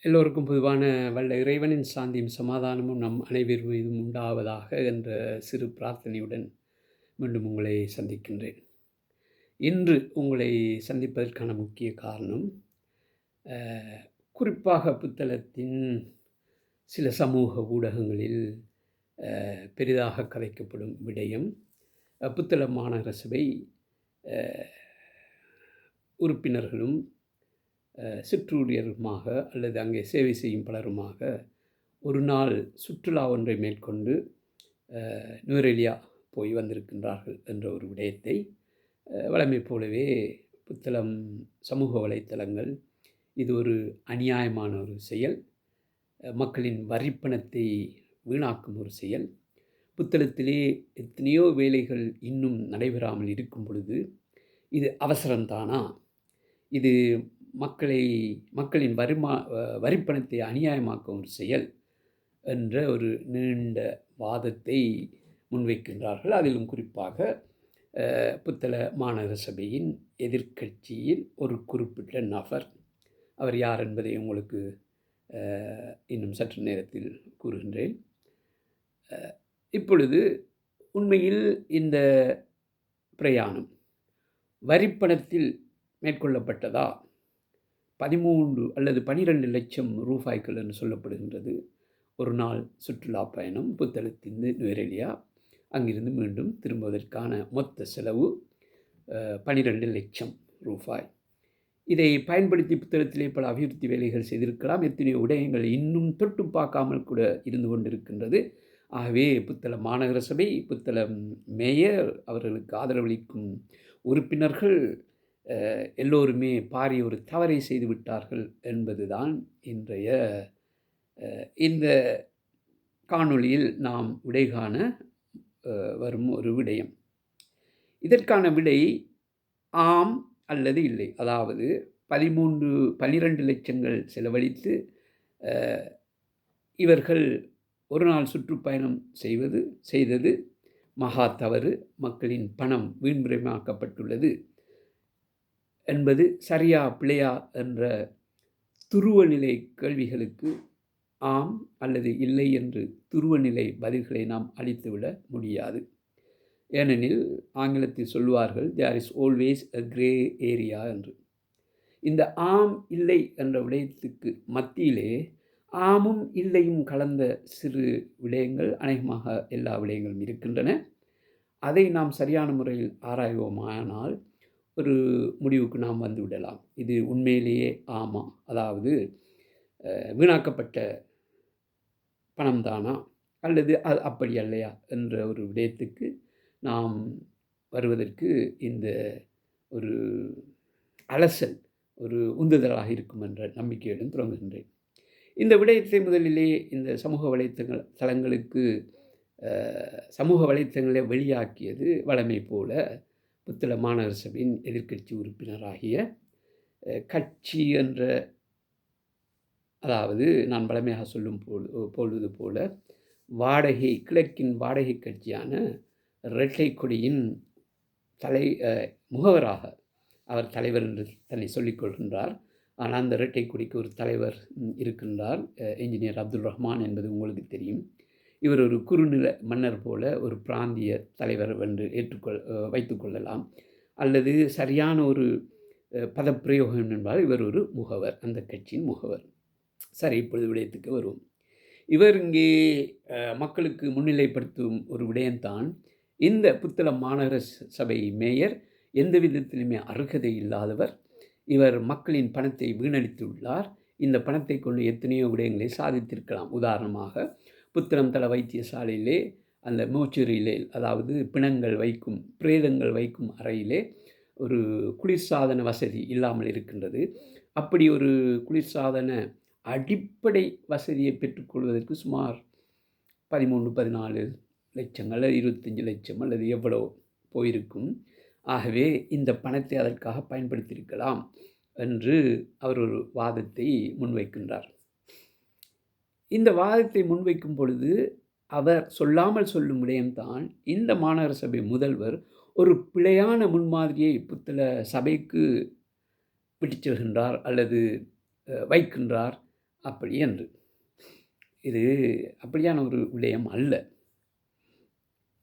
எல்லோருக்கும் பொதுவான வல்ல இறைவனின் சாந்தியும் சமாதானமும் நம் அனைவர் மீதும் உண்டாவதாக என்ற சிறு பிரார்த்தனையுடன் மீண்டும் உங்களை சந்திக்கின்றேன். இன்று உங்களை சந்திப்பதற்கான முக்கிய காரணம், குறிப்பாக புத்தளத்தின் சில சமூக ஊடகங்களில் பெரிதாக கதைக்கப்படும் விடயம், புத்தளம் மாநகர சபை உறுப்பினர்களும் சிற்றூழியருமாக அல்லது அங்கே சேவை செய்யும் பலருமாக ஒரு நாள் சுற்றுலா ஒன்றை மேற்கொண்டு நுவரெலியா போய் வந்திருக்கின்றார்கள் என்ற ஒரு விடயத்தை வழமை போலவே புத்தளம் சமூக வலைத்தளங்கள் இது ஒரு அநியாயமான ஒரு செயல், மக்களின் வரிப்பணத்தை வீணாக்கும் ஒரு செயல், புத்தளத்திலே எத்தனையோ வேலைகள் இன்னும் நடைபெறாமல் இருக்கும் பொழுது இது அவசரம்தானா, இது மக்களின் வரிப்பணத்தை அநியாயமாக்கும் ஒரு செயல் என்ற ஒரு நீண்ட வாதத்தை முன்வைக்கின்றார்கள். அதிலும் குறிப்பாக புத்தள மாநகர சபையின் எதிர்க்கட்சியில் ஒரு குறிப்பிட்ட நபர், அவர் யார் என்பதை உங்களுக்கு இன்னும் சற்று நேரத்தில் கூறுகின்றேன். இப்பொழுது உண்மையில் இந்த பிரயாணம் வரிப்பணத்தில் மேற்கொள்ளப்பட்டதா? 13 அல்லது 12 லட்சம் ரூபாய்கள் என்று சொல்லப்படுகின்றது ஒரு நாள் சுற்றுலா பயணம் புத்தளத்திலிருந்து நுவரெலியா, அங்கிருந்து மீண்டும் திரும்புவதற்கான மொத்த செலவு 12 லட்சம் ரூபாய். இதை பயன்படுத்தி புத்தளத்திலே பல அபிவிருத்தி வேலைகள் செய்திருக்கலாம். எத்தனையோ விடயங்கள் இன்னும் தொட்டு பார்க்காமல் கூட இருந்து கொண்டிருக்கின்றது. ஆகவே புத்தளம் மாநகர சபை, புத்தளம் மேயர், அவர்களுக்கு ஆதரவளிக்கும் உறுப்பினர்கள் எல்லோருமே பாரிய ஒரு தவறை செய்து விட்டார்கள் என்பதுதான் இன்றைய இந்த காணொளியில் நாம் விடை காண வரும் ஒரு விடயம். இதற்கான விடை ஆம் அல்லது இல்லை. அதாவது 12 லட்சங்கள் செலவழித்து இவர்கள் ஒரு நாள் சுற்றுப்பயணம் செய்தது மகா தவறு, மக்களின் பணம் வீண்விரயமாக்கப்பட்டுள்ளது என்பது சரியா பிழையா என்ற துருவநிலை கேள்விகளுக்கு ஆம் அல்லது இல்லை என்று துருவநிலை பதில்களை நாம் அளித்துவிட முடியாது. ஏனெனில் ஆங்கிலத்தில் சொல்வார்கள், there is always a grey area என்று. இந்த ஆம் இல்லை என்ற விடயத்துக்கு மத்தியிலே ஆமும் இல்லையும் கலந்த சிறு விடயங்கள், அநேகமாக எல்லா விடயங்களும் இருக்கின்றன. அதை நாம் சரியான முறையில் ஆராய்வோமானால் ஒரு முடிவுக்கு நாம் வந்து விடலாம். இது உண்மையிலேயே ஆமா, அதாவது வீணாக்கப்பட்ட பணம் தானா அல்லது அது அப்படி அல்லையா என்ற ஒரு விடயத்துக்கு நாம் வருவதற்கு இந்த ஒரு அலசல் ஒரு உந்துதலாக இருக்கும் என்ற நம்பிக்கையுடன் தொடங்குகின்றேன். இந்த விடயத்தை முதலிலே இந்த சமூக வலைத்தளங்களை வெளியாக்கியது வழமை போல புத்தள மாநகர சபையின் எதிர்க்கட்சி உறுப்பினராகிய கட்சி என்ற, அதாவது நான் வழமையாக சொல்லும் பொழுது போல கிழக்கின் வாடகை கட்சியான இரட்டை கொடியின் முகவராக அவர் தலைவர் என்று தன்னை சொல்லிக்கொள்கின்றார். ஆனால் அந்த இரட்டை கொடிக்கு ஒரு தலைவர் இருக்கின்றார், என்ஜினியர் அப்துல் ரஹ்மான் என்பது உங்களுக்கு தெரியும். இவர் ஒரு குறுநில மன்னர் போல ஒரு பிராந்திய தலைவர் என்று வைத்துக்கொள்ளலாம், அல்லது சரியான ஒரு பதப்பிரயோகம் என்பால் இவர் ஒரு முகவர், அந்த கட்சியின் முகவர். சரி, இப்பொழுது விடயத்துக்கு வருவோம். இவர் இங்கே மக்களுக்கு முன்னிலைப்படுத்தும் ஒரு விடயம்தான், இந்த புத்தளம் மாநகர சபை மேயர் எந்த விதத்திலுமே அருகதை இல்லாதவர். இவர் மக்களின் பணத்தை வீணடித்துள்ளார். இந்த பணத்தை கொண்டு எத்தனையோ விடயங்களை சாதித்திருக்கலாம். உதாரணமாக புத்தளம் தள வைத்தியசாலையிலே அந்த மோச்சூரியிலே, அதாவது பிரேதங்கள் வைக்கும் அறையிலே ஒரு குளிர்சாதன வசதி இல்லாமல் இருக்கின்றது. அப்படி ஒரு குளிர்சாதன அடிப்படை வசதியை பெற்றுக்கொள்வதற்கு சுமார் 13-14 லட்சங்கள் அல்லது 25 லட்சம் அல்லது எவ்வளோ போயிருக்கும். ஆகவே இந்த பணத்தை அதற்காக பயன்படுத்தியிருக்கலாம் என்று அவர் ஒரு வாதத்தை முன்வைக்கின்றார். இந்த வாதத்தை முன்வைக்கும் பொழுது அவர் சொல்லாமல் சொல்லும் விடயம்தான், இந்த மாநகர சபை முதல்வர் ஒரு பிழையான முன்மாதிரியை புத்தள சபைக்கு விட்டுச் செல்கின்றார் அல்லது வைக்கின்றார். அப்படி என்று. இது அப்படியான ஒரு விடயம் அல்ல.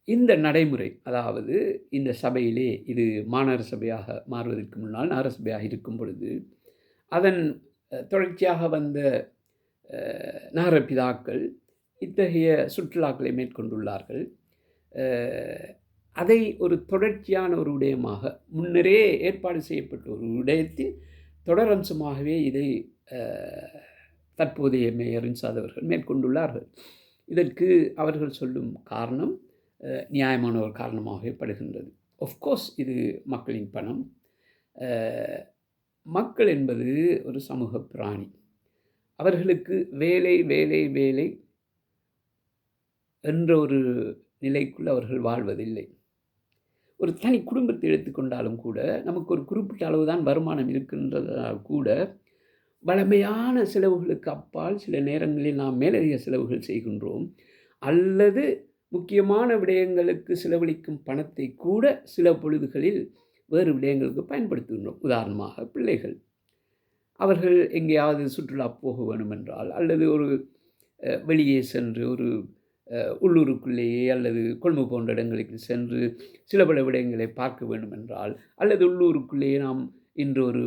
இந்த நடைமுறை, அதாவது இந்த சபையிலே இது மாநகர சபையாக மாறுவதற்கு முன்னால் நகர சபையாக இருக்கும் பொழுது அதன் தொடர்ச்சியாக வந்த நகர பிதாக்கள் இத்தகைய சுற்றுலாக்களை மேற்கொண்டுள்ளார்கள். அதை ஒரு தொடர்ச்சியான ஒரு விடயமாக முன்னரே ஏற்பாடு செய்யப்பட்ட ஒரு விடயத்தின் தொடரம்சமாகவே இதை தற்போதைய மேயர் ரின்சாத் அவர்கள் மேற்கொண்டுள்ளார்கள். இதற்கு அவர்கள் சொல்லும் காரணம் நியாயமான ஒரு காரணமாகவே படுகின்றது. ஆஃப்கோர்ஸ் இது மக்களின் பணம். மக்கள் என்பது ஒரு சமூக பிராணி. அவர்களுக்கு வேலை வேலை வேலை என்ற ஒரு நிலைக்குள் அவர்கள் வாழ்வதில்லை. ஒரு தனி குடும்பத்தை எடுத்துக்கொண்டாலும் கூட நமக்கு ஒரு குறிப்பிட்ட அளவு தான் வருமானம் இருக்கின்றதால் கூட வழமையான செலவுகளுக்கு அப்பால் சில நேரங்களில் நாம் மேலதிக செலவுகள் செய்கின்றோம். அல்லது முக்கியமான விடயங்களுக்கு செலவழிக்கும் பணத்தை கூட சில பொழுதுகளில் வேறு விடயங்களுக்கு பயன்படுத்துகின்றோம். உதாரணமாக பிள்ளைகள், அவர்கள் எங்கேயாவது சுற்றுலா போக வேண்டுமென்றால் அல்லது ஒரு வெளியே சென்று ஒரு உள்ளூருக்குள்ளேயே அல்லது கொழும்பு போன்ற இடங்களுக்கு சென்று சில பல விடயங்களை பார்க்க வேண்டுமென்றால் அல்லது உள்ளூருக்குள்ளேயே நாம் இன்று ஒரு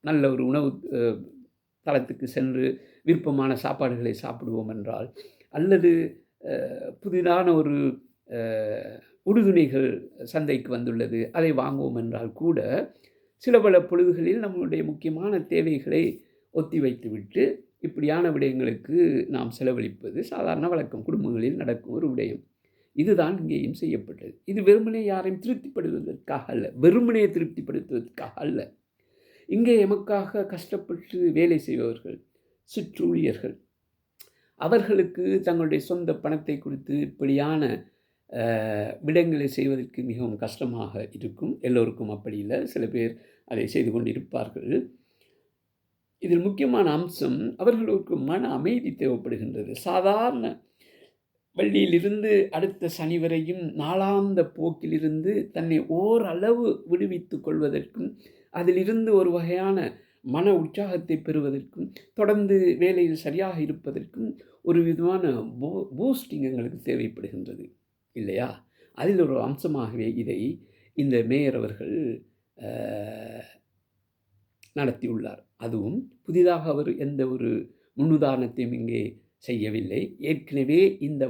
நல்ல ஒரு உணவு தளத்துக்கு சென்று விருப்பமான சாப்பாடுகளை சாப்பிடுவோம் என்றால் அல்லது புதிதான ஒரு உடுதுணைகள் சந்தைக்கு வந்துள்ளது அதை வாங்குவோம் என்றால் கூட சில பல பொழுதுகளில் நம்முடைய முக்கியமான தேவைகளை ஒத்தி வைத்துவிட்டு இப்படியான விடயங்களுக்கு நாம் செலவழிப்பது சாதாரண வழக்கம், குடும்பங்களில் நடக்கும் ஒரு விடயம். இதுதான் இங்கேயும் செய்யப்பட்டது. இது வெறுமனே யாரையும் திருப்திப்படுத்துவதற்காக அல்ல, வெறுமனே திருப்திப்படுத்துவதற்காக அல்ல. இங்கே எமக்காக கஷ்டப்பட்டு வேலை செய்பவர்கள், சிற்றூழியர்கள், அவர்களுக்கு தங்களுடைய சொந்த பணத்தை கொடுத்து இப்படியான விடயங்களை செய்வதற்கு மிகவும் கஷ்டமாக இருக்கும். எல்லோருக்கும் அப்படி இல்லை, சில பேர் அதை செய்து கொண்டிருப்பார்கள். இதில் முக்கியமான அம்சம் அவர்களுக்கு மன அமைதி தேவைப்படுகின்றது. சாதாரண வெள்ளியிலிருந்து அடுத்த சனி வரையும் நாளாந்த போக்கிலிருந்து தன்னை ஓரளவு விடுவித்து கொள்வதற்கும் அதிலிருந்து ஒரு வகையான மன உற்சாகத்தை பெறுவதற்கும் தொடர்ந்து வேலையில் சரியாக இருப்பதற்கும் ஒரு விதமான பூஸ்டிங் எங்களுக்கு தேவைப்படுகின்றது இல்லையா? அதில் ஒரு அம்சமாகவே இதை இந்த மேயர் அவர்கள் நடத்தியுள்ளார். அதுவும் புதிதாக அவர் எந்த ஒரு முன்னுதாரணத்தையும் இங்கே செய்யவில்லை. ஏற்கனவே இந்த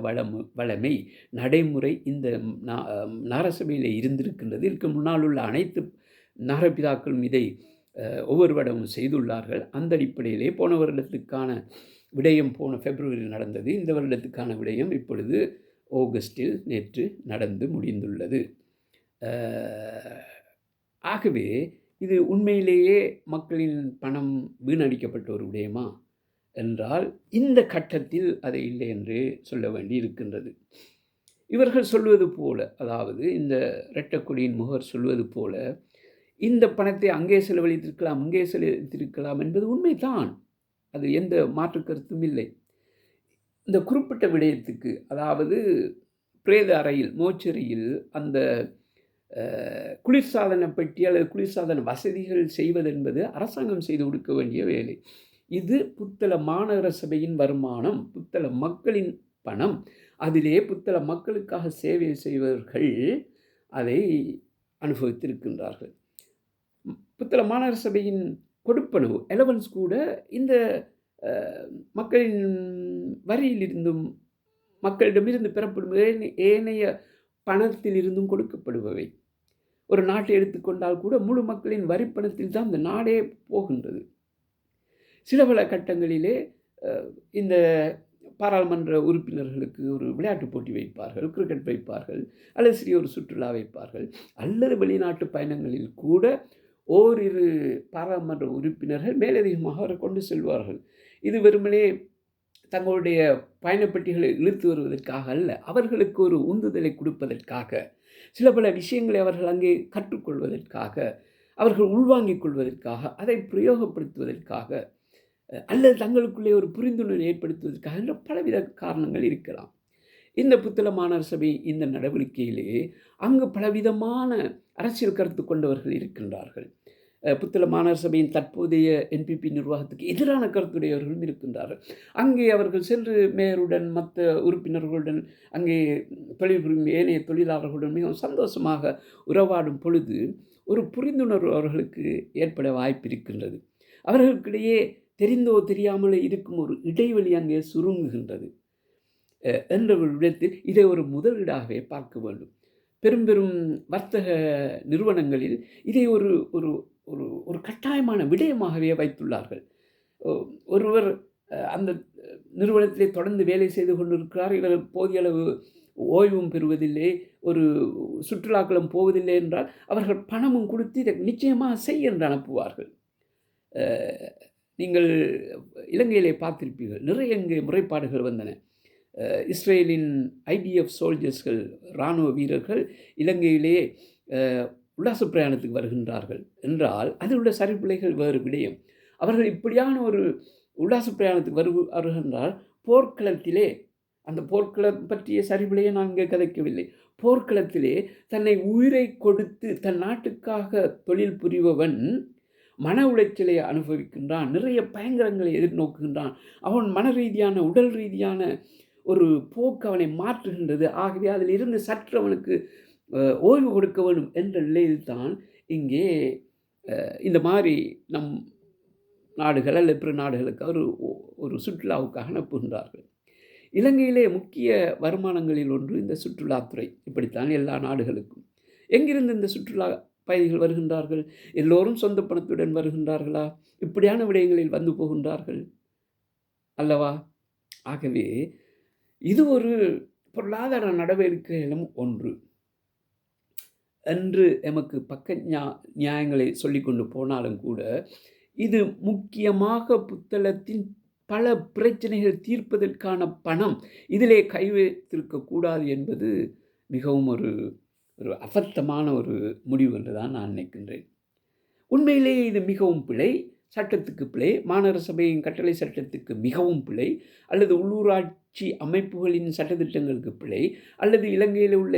வளமை நடைமுறை இந்த நகரசபையில் இருந்திருக்கின்றது. இதற்கு முன்னால் உள்ள அனைத்து நகரபிதாக்களும் இதை ஒவ்வொரு வருடமும் செய்துள்ளார்கள். அந்த அடிப்படையிலே போன வருடத்துக்கான விடயம் போன பிப்ரவரியில் நடந்தது. இந்த வருடத்துக்கான விடயம் இப்பொழுது ஆகஸ்டில் நேற்று நடந்து முடிந்துள்ளது. ஆகவே இது உண்மையிலேயே மக்களின் பணம் வீணடிக்கப்பட்ட ஒரு விடயமா என்றால் இந்த கட்டத்தில் அதை இல்லை என்று சொல்ல வேண்டி இருக்கின்றது. இவர்கள் சொல்வது போல, அதாவது இந்த இரட்டைக்கொடியின் முகவர் சொல்வது போல இந்த பணத்தை அங்கே செலவழித்திருக்கலாம் இங்கே செலவழித்திருக்கலாம் என்பது உண்மைதான். அது எந்த மாற்று கருத்தும் இல்லை. இந்த குறிப்பிட்ட விடயத்துக்கு, அதாவது பிரேத அறையில் மோச்சரியில் அந்த குளிர்சாதன பெட்டி அல்லது குளிர்சாதன வசதிகள் செய்வதென்பது அரசாங்கம் செய்து கொடுக்க வேண்டிய வேலை. இது புத்தள மாநகர சபையின் வருமானம், புத்தள மக்களின் பணம். அதிலே புத்தள மக்களுக்காக சேவை செய்வர்கள் அதை அனுபவித்திருக்கின்றார்கள். புத்தள மாநகர சபையின் கொடுப்பனவு எலவன்ஸ் கூட இந்த மக்களின் வரியிலிருந்தும் மக்களிடமிருந்து பெறப்படும் ஏனைய பணத்திலிருந்தும் கொடுக்கப்படுபவை. ஒரு நாட்டை எடுத்துக்கொண்டால் கூட முழு மக்களின் வரிப்பணத்தில் தான் இந்த நாடே போகின்றது. சில பல கட்டங்களிலே இந்த பாராளுமன்ற உறுப்பினர்களுக்கு ஒரு விளையாட்டு போட்டி வைப்பார்கள், கிரிக்கெட் வைப்பார்கள், அல்லது சிறிய ஒரு சுற்றுலா வைப்பார்கள், அல்லது வெளிநாட்டு பயணங்களில் கூட ஓரிரு பாராளுமன்ற உறுப்பினர்கள் மேலதிகமாக அவரை கொண்டு செல்வார்கள். இது வெறுமனே தங்களுடைய பயணப்பட்டிகளை இழுத்து வருவதற்காக அல்ல, அவர்களுக்கு ஒரு உந்துதலை கொடுப்பதற்காக, சில பல விஷயங்களை அவர்கள் அங்கே கற்றுக்கொள்வதற்காக, அவர்கள் உள்வாங்கிக் கொள்வதற்காக, அதை பிரயோகப்படுத்துவதற்காக, அல்லது தங்களுக்குள்ளே ஒரு புரிந்துணர்வை ஏற்படுத்துவதற்காக என்ற பலவித காரணங்கள் இருக்கலாம். இந்த புத்தள மாநகர சபை இந்த நடவடிக்கையிலே அங்கு பலவிதமான அரசியல் கருத்து கொண்டவர்கள் இருக்கின்றார்கள். புத்தள மாநகர சபையின் தற்போதைய என்பிபி நிர்வாகத்துக்கு எதிரான கருத்துடையவர்களும் இருக்கின்றார்கள். அங்கே அவர்கள் சென்று மேயருடன் மற்ற உறுப்பினர்களுடன் அங்கே தொழில் புரியும் ஏனைய தொழிலாளர்களுடன் மிகவும் சந்தோஷமாக உறவாடும் பொழுது ஒரு புரிந்துணர்வு அவர்களுக்கு ஏற்பட வாய்ப்பு இருக்கின்றது. அவர்களுக்கிடையே தெரிந்தோ தெரியாமலே இருக்கும் ஒரு இடைவெளி அங்கே சுருங்குகின்றது என்ற ஒரு விடத்தில் இதை ஒரு முதலீடாகவே பார்க்க வேண்டும். பெரும் பெரும் வர்த்தக நிறுவனங்களில் இதை ஒரு ஒரு ஒரு ஒரு கட்டாயமான விடயமாகவே வைத்துள்ளார்கள். ஒருவர் அந்த நிறுவனத்திலே தொடர்ந்து வேலை செய்து கொண்டிருக்கிறார். இவர் போதிய அளவு ஓய்வும் பெறுவதில்லை, ஒரு சுற்றுலாக்களும் போவதில்லை என்றால் அவர்கள் பணமும் கொடுத்து இதை நிச்சயமாக செய் என்று அனுப்புவார்கள். நீங்கள் இலங்கையிலே பார்த்திருப்பீர்கள், நிறைய இங்கே முறைப்பாடுகள் வந்தன. இஸ்ரேலின் ஐடிஎஃப் சோல்ஜர்ஸ்கள், இராணுவ வீரர்கள் இலங்கையிலே உல்லாச பிரயாணத்துக்கு வருகின்றார்கள் என்றால் அதில் உள்ள சரிப்பிழைகள் வேறு விடயம். அவர்கள் இப்படியான ஒரு உல்லாச பிரயாணத்துக்கு வருகின்றால் போர்க்களத்திலே, அந்த போர்க்களம் பற்றிய சரிபிழையை நான் இங்கே கதைக்கவில்லை, போர்க்களத்திலே தன்னை உயிரை கொடுத்து தன் நாட்டுக்காக தொழில் புரிபவன் மன உளைச்சலை அனுபவிக்கின்றான், நிறைய பயங்கரங்களை எதிர்நோக்குகின்றான். அவன் மன ரீதியான உடல் ரீதியான ஒரு போக்கு அவனை மாற்றுகின்றது. ஆகவே அதில் இருந்து சற்று அவனுக்கு ஓய்வு கொடுக்க வேண்டும் என்ற நிலையில்தான் இங்கே இந்த மாதிரி நம் நாடுகள் அல்லது பிற நாடுகளுக்கு ஒரு சுற்றுலாவுக்காக அனுப்புகின்றார்கள். இலங்கையிலே முக்கிய வருமானங்களில் ஒன்று இந்த சுற்றுலாத்துறை. இப்படித்தான் எல்லா நாடுகளுக்கும். எங்கிருந்து இந்த சுற்றுலா பயணிகள் வருகின்றார்கள்? எல்லோரும் சொந்த பணத்துடன் வருகின்றார்களா? இப்படியான விடயங்களில் வந்து போகின்றார்கள் அல்லவா? ஆகவே இது ஒரு பொருளாதார நடவடிக்கைகளும் ஒன்று என்று எமக்கு பக்க நியாயங்களை சொல்லிக்கொண்டு போனாலும் கூட இது முக்கியமாக புத்தளத்தின் பல பிரச்சனைகள் தீர்ப்பதற்கான பணம் இதிலே கை வைத்திருக்கக்கூடாது என்பது மிகவும் ஒரு அபத்தமான ஒரு முடிவு என்று தான் நான் நினைக்கின்றேன். உண்மையிலேயே இது மிகவும் பிழை, சட்டத்துக்கு பிழை, மாநகர சபையின் கட்டளை சட்டத்துக்கு மிகவும் பிழை, அல்லது உள்ளூராட்சி அமைப்புகளின் சட்டத்திட்டங்களுக்கு பிழை, அல்லது இலங்கையில் உள்ள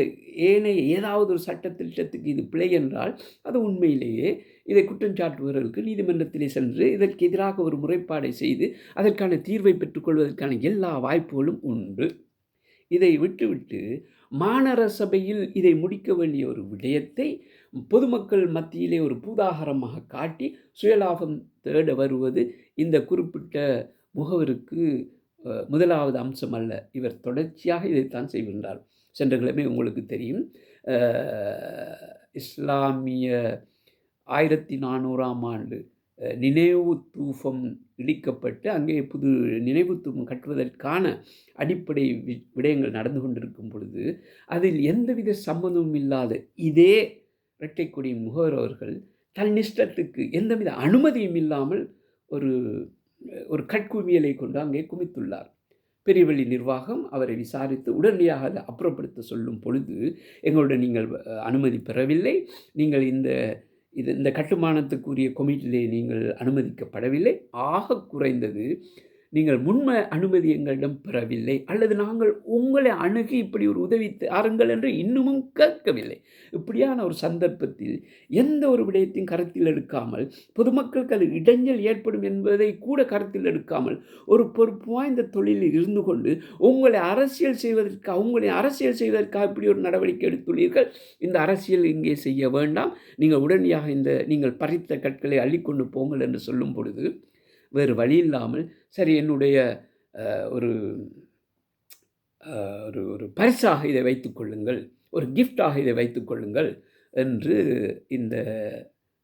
ஏனைய ஏதாவது ஒரு சட்டத்திட்டத்துக்கு இது பிழை என்றால் அது உண்மையிலேயே இதை குற்றஞ்சாட்டுபவர்களுக்கு நீதிமன்றத்திலே சென்று இதற்கு எதிராக ஒரு முறைப்பாடை செய்து அதற்கான தீர்வை பெற்றுக்கொள்வதற்கான எல்லா வாய்ப்புகளும் உண்டு. இதை விட்டுவிட்டு மாநகர சபையில் இதை முடிக்க வேண்டிய ஒரு விடயத்தை பொதுமக்கள் மத்தியிலே ஒரு பூதாகரமாக காட்டி சுயலாபம் தேட வருவது இந்த குறிப்பிட்ட முகவருக்கு முதலாவது அம்சம் அல்ல. இவர் தொடர்ச்சியாக இதைத்தான் செய்கின்றார். சென்ற கிழமை உங்களுக்கு தெரியும், இஸ்லாமிய 1400ஆம் ஆண்டு நினைவு தூபம் இடிக்கப்பட்டு அங்கே புது நினைவு தூபம் கட்டுவதற்கான அடிப்படை விடயங்கள் நடந்து கொண்டிருக்கும் பொழுது அதில் எந்தவித சம்மந்தமும் இல்லாத இதே இரட்டைக்குடி முகவர் அவர்கள் தன்னிஷ்டத்துக்கு எந்தவித அனுமதியும் இல்லாமல் ஒரு கட்குவியலை கொண்டு அங்கே குமித்துள்ளார். பெரியவள்ளி நிர்வாகம் அவரை விசாரித்து உடனடியாக அதை அப்புறப்படுத்த சொல்லும் பொழுது எங்களுடன் நீங்கள் அனுமதி பெறவில்லை, நீங்கள் இந்த கட்டுமானத்துக்குரிய கொமிட்டிலே நீங்கள் அனுமதிக்கப்படவில்லை, ஆக குறைந்தது நீங்கள் முன்ம அனுமதி எங்களிடம் பெறவில்லை, அல்லது நாங்கள் உங்களை அணுகி இப்படி ஒரு உதவி தாருங்கள் என்று இன்னமும் கேட்கவில்லை. இப்படியான ஒரு சந்தர்ப்பத்தில் எந்த ஒரு விடயத்தையும் கருத்தில் எடுக்காமல், பொதுமக்களுக்கு அது இடைஞ்சல் ஏற்படும் என்பதை கூட கருத்தில் எடுக்காமல் ஒரு பொறுப்பு வாய்ந்த தொழிலில் இருந்து கொண்டு உங்களை அரசியல் செய்வதற்காக இப்படி ஒரு நடவடிக்கை எடுத்துள்ளீர்கள். இந்த அரசியல் இங்கே செய்ய வேண்டாம், நீங்கள் உடனடியாக நீங்கள் பறித்த கற்களை அள்ளிக்கொண்டு போங்கள் என்று சொல்லும் பொழுது வேறு வழி இல்லாமல் சரி, என்னுடைய ஒரு ஒரு பரிசாக இதை வைத்துக்கொள்ளுங்கள், ஒரு கிஃப்டாக இதை வைத்துக்கொள்ளுங்கள் என்று இந்த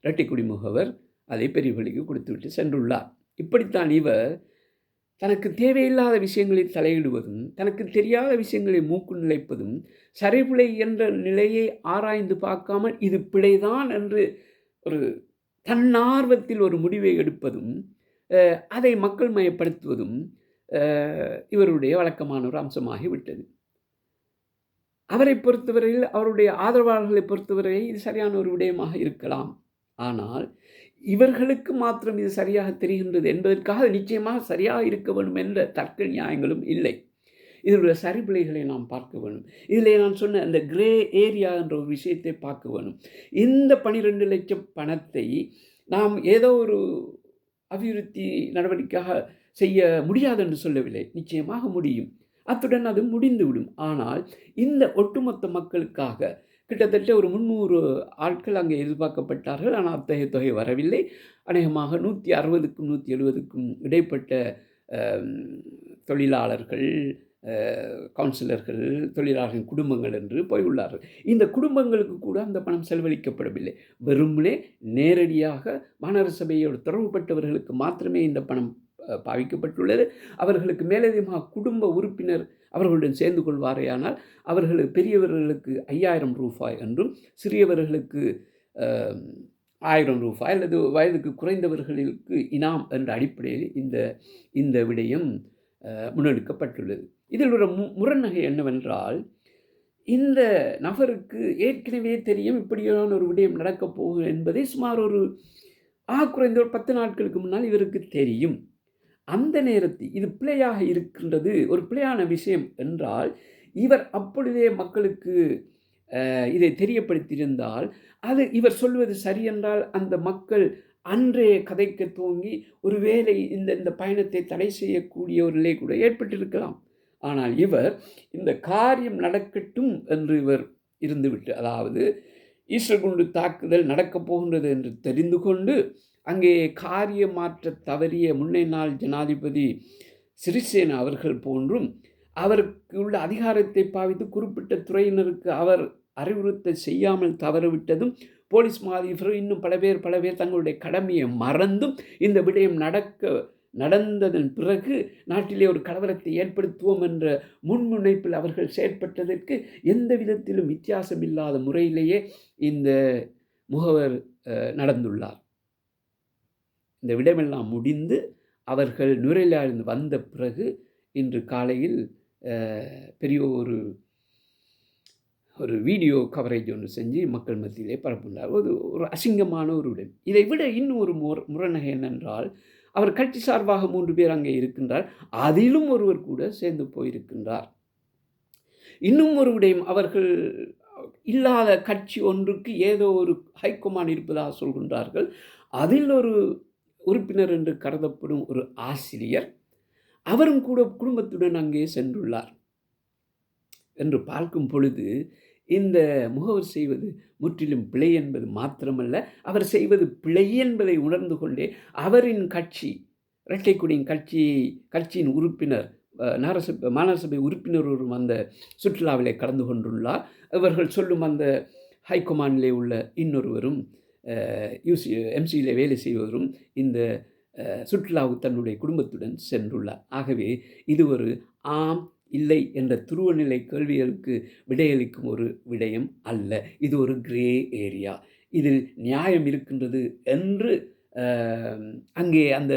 இரட்டைக்குடி முகவர் அதை பெரியவள்ளிக்கு கொடுத்துவிட்டு சென்றுள்ளார். இப்படித்தான் இவர் தனக்கு தேவையில்லாத விஷயங்களில் தலையிடுவதும், தனக்கு தெரியாத விஷயங்களை மூக்கு நிலைப்பதும், சரிபிழை என்ற நிலையை ஆராய்ந்து பார்க்காமல் இது பிழைதான் என்று ஒரு தன்னார்வத்தில் ஒரு முடிவை எடுப்பதும், அதை மக்கள் மயப்படுத்துவதும் இவருடைய வழக்கமான ஒரு அம்சமாகிவிட்டது. அவரை பொறுத்தவரையில், அவருடைய ஆதரவாளர்களை பொறுத்தவரை இது சரியான ஒரு விடயமாக இருக்கலாம். ஆனால் இவர்களுக்கு மாத்திரம் இது சரியாக தெரிகின்றது என்பதற்காக நிச்சயமாக சரியாக இருக்க வேண்டும் என்ற தர்க்க நியாயங்களும் இல்லை. இதனுடைய சரிபிழைகளை நாம் பார்க்க வேண்டும். இதில் நான் சொன்ன அந்த கிரே ஏரியா என்ற ஒரு விஷயத்தை பார்க்க வேண்டும். இந்த 12 லட்சம் பணத்தை நாம் ஏதோ ஒரு அபிவிருத்தி நடவடிக்கையாக செய்ய முடியாது என்று சொல்லவில்லை, நிச்சயமாக முடியும், அத்துடன் அது முடிந்துவிடும். ஆனால் இந்த ஒட்டுமொத்த மக்களுக்காக கிட்டத்தட்ட ஒரு 300 ஆட்கள் அங்கே எதிர்பார்க்கப்பட்டார்கள். ஆனால் அத்தகைய தொகை வரவில்லை. அநேகமாக 160க்கும் 170க்கும் இடைப்பட்ட தொழிலாளர்கள், கவுன்சிலர்கள், தொழிலாளர்களின் குடும்பங்கள் என்று போயுள்ளார்கள். இந்த குடும்பங்களுக்கு கூட அந்த பணம் செலவழிக்கப்படவில்லை. வெறுமனே நேரடியாக மாநகர சபையோடு தொடர்புபட்டவர்களுக்கு மாத்திரமே இந்த பணம் பாவிக்கப்பட்டுள்ளது. அவர்களுக்கு மேலதிகமாக குடும்ப உறுப்பினர் அவர்களுடன் சேர்ந்து கொள்வாரேயானால் அவர்களுக்கு பெரியவர்களுக்கு 5000 ரூபாய் என்றும், சிறியவர்களுக்கு 1000 ரூபாய் அல்லது வயதுக்கு குறைந்தவர்களுக்கு இனாம் என்ற அடிப்படையில் இந்த விடயம் முன்னெடுக்கப்பட்டுள்ளது. இதில் ஒரு முரண்நகை என்னவென்றால், இந்த நபருக்கு ஏற்கனவே தெரியும் இப்படியான ஒரு விடயம் நடக்கப் போகும் என்பதை சுமார் ஒரு குறைந்த ஒரு 10 நாட்களுக்கு முன்னால் இவருக்கு தெரியும். அந்த நேரத்தில் இது பிழையாக இருக்கின்றது, ஒரு பிழையான விஷயம் என்றால், இவர் அப்பொழுதே மக்களுக்கு இதை தெரியப்படுத்தியிருந்தால், அது இவர் சொல்வது சரியென்றால் அந்த மக்கள் அன்றே கதைக்க துவங்கி ஒருவேளை இந்த பயணத்தை தடை செய்யக்கூடிய ஒரு நிலை கூட ஏற்பட்டிருக்கலாம். ஆனால் இவர் இந்த காரியம் நடக்கட்டும் என்று இவர் இருந்துவிட்டு, அதாவது ஈஸ்டர் குண்டு தாக்குதல் நடக்கப் போகின்றது என்று தெரிந்து கொண்டு அங்கே காரியமாற்ற தவறிய முன்னை நாள் ஜனாதிபதி சிறிசேனா அவர்கள் போன்றும் அவருக்கு உள்ள அதிகாரத்தை பாவித்து குறிப்பிட்ட துறையினருக்கு அவர் அறிவுறுத்த செய்யாமல் தவறிவிட்டதும், போலீஸ் மாதிபர் இன்னும் பல பேர் தங்களுடைய கடமையை மறந்தும் இந்த விடயம் நடந்ததன் பிறகு நாட்டிலே ஒரு கலவரத்தை ஏற்படுத்துவோம் என்ற முன்முனைப்பில் அவர்கள் செயற்பட்டதற்கு எந்த விதத்திலும் வித்தியாசமில்லாத முறையிலேயே இந்த முகவர் நடந்துள்ளார். இந்த விடமெல்லாம் முடிந்து அவர்கள் நுரையிலிருந்து வந்த பிறகு இன்று காலையில் பெரிய ஒரு வீடியோ கவரேஜ் ஒன்று செஞ்சு மக்கள் மத்தியிலே பரப்புகிறார். ஒரு அசிங்கமான ஒரு விடம். இதை விட இன்னும் ஒரு முரணகை என்னென்றால், அவர் கட்சி சார்பாக 3 பேர் அங்கே இருக்கின்றார், அதிலும் ஒருவர் கூட சேர்ந்து போயிருக்கின்றார். இன்னும் ஒரு விடயம், அவர்கள் இல்லாத கட்சி ஒன்றுக்கு ஏதோ ஒரு ஹைகமாண்ட் இருப்பதாக சொல்கின்றார்கள். அதில் ஒரு உறுப்பினர் என்று கருதப்படும் ஒரு ஆசிரியர், அவரும் கூட குடும்பத்துடன் அங்கே சென்றுள்ளார் என்று பார்க்கும் பொழுது, இந்த முகவர் செய்வது முற்றிலும் பிழை என்பது மாத்திரமல்ல, அவர் செய்வது பிழை என்பதை உணர்ந்து கொண்டே அவரின் கட்சி, இரட்டைக்குடியின் கட்சியின் உறுப்பினர், மாநகர சபை உறுப்பினர் ஒருவரும் அந்த சுற்றுலாவிலே கலந்து கொண்டுள்ளார். இவர்கள் சொல்லும் அந்த ஹைகமாண்டிலே உள்ள இன்னொருவரும் எம்சியிலே வேலை செய்வதும் இந்த சுற்றுலாவுக்கு தன்னுடைய குடும்பத்துடன் சென்றுள்ளார். ஆகவே இது ஒரு ஆம் இல்லை என்ற துருவநிலை கேள்விகளுக்கு விடையளிக்கும் ஒரு விடயம் அல்ல. இது ஒரு கிரே ஏரியா. இதில் நியாயம் இருக்கின்றது என்று அங்கே அந்த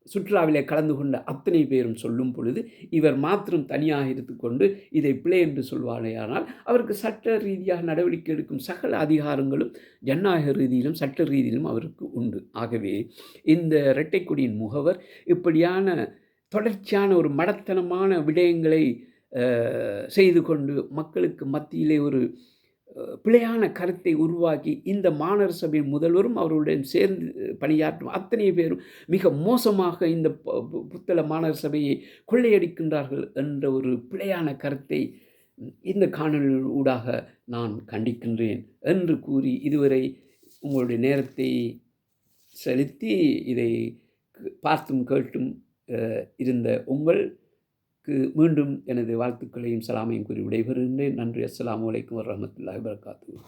சுற்றுலாவிலே கலந்து கொண்ட அத்தனை பேரும் சொல்லும் பொழுது, இவர் மாத்திரம் தனியாக எடுத்துக்கொண்டு இதை பிழை என்று சொல்வானேயானால் அவருக்கு சட்ட ரீதியாக நடவடிக்கை எடுக்கும் சகல அதிகாரங்களும் ஜனநாயக ரீதியிலும் சட்ட ரீதியிலும் அவருக்கு உண்டு. ஆகவே இந்த இரட்டைக்குடியின் முகவர் இப்படியான தொடர்ச்சியான ஒரு மடத்தனமான விடயங்களை செய்து கொண்டு மக்களுக்கு மத்தியிலே ஒரு பிழையான கருத்தை உருவாக்கி, இந்த மாநகர சபையின் முதல்வரும் அவருடன் சேர்ந்து பணியாற்றும் அத்தனை பேரும் மிக மோசமாக இந்த புத்தள மாநகர சபையை கொள்ளையடிக்கின்றார்கள் என்ற ஒரு பிழையான கருத்தை இந்த காணொளி ஊடாக நான் கண்டிக்கின்றேன் என்று கூறி, இதுவரை உங்களுடைய நேரத்தை செலுத்தி இதை பார்த்தும் கேட்டும் இருந்த உங்களுக்கு மீண்டும் எனது வாழ்த்துக்களையும் சலாமையும் கூறி விடைபெறுகின்றேன். நன்றி. அஸ்ஸலாமு அலைக்கும் வரஹ்மத்துல்லாஹி வபரகாத்துஹு.